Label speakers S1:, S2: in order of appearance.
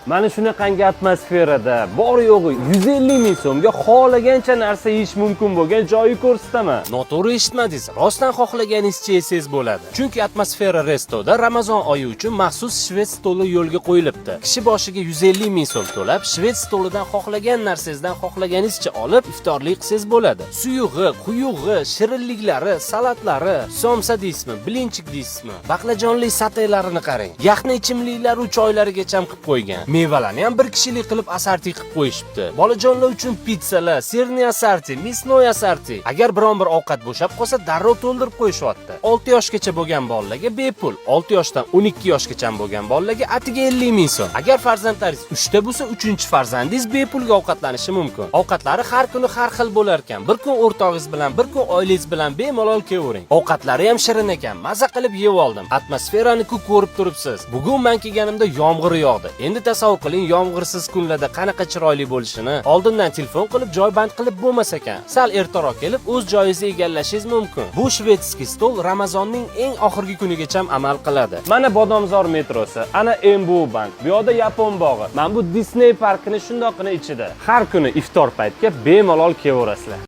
S1: Mana shunaqangi atmosferada bor yo'g'i 150 ming so'mga xohlagancha narsa yeyish mumkin bo'lgan joyi ko'rsataman. Noto'g'ri eshitmadingiz. Rostdan xohlaganingizcha yesangiz bo'ladi. Chunki Atmosfera Resto'da Ramazon oyi uchun maxsus shved stoli yo'lga qo'yilibdi. Kishi boshiga 150 ming so'm to'lab, shved stolidan xohlagan narsangizdan xohlaganingizcha olib iftorlik qilsangiz bo'ladi. Suyug'i, quyug'i, shirinliklari, salatlari, somsa deysizmi, blinchik deysizmi, baqlajonli sataylarini qarang. Yaxna ichimliklar va choylarigacha qilib qo'ygan. Mevalarni ham bir kishilik qilib assorti qilib qo'yishibdi. Bolajonlar uchun pizzalar, sirni assorti, misnoy assorti. Agar biron bir ovqat bo'shab qolsa, darrov to'ldirib qo'yishyapti. 6 yoshgacha bo'lgan bolalarga bepul, 6 yoshdan 12 yoshgacha bo'lgan bolalarga atiga 50 ming so'm. Agar farzandlaringiz 3 ta bo'lsa, 3-farzandingiz bepulga ovqatlanishi mumkin. Ovqatlari har kuni har xil bo'lar ekan. Bir kun o'rtog'ingiz bilan, bir kun oilangiz bilan bemalol kevering. Ovqatlari ham shirin ekan. Maza qilib yeb oldim. Atmosferani ko'rib turibsiz. Bugun men kelganimda yomg'ir yog'di. Endi tasavvur qiling, yomg'irsiz kunlarda qanaqa chiroyli bo'lishini. Oldindan telefon qilib joy band qilib bo'lmas ekan. Sal ertaroq kelib o'z joyingizni egallashingiz mumkin. Bu shvedskiy stol Ramazonning eng oxirgi kunigacha amal qiladi. Mana Bodomzor metrosi, ana MBU bank, bu yoqda Yapon bog'i. Mana bu Disney parkini shundoqqina ichida. Har kuni iftor paytga bemalol kelaverasizlar.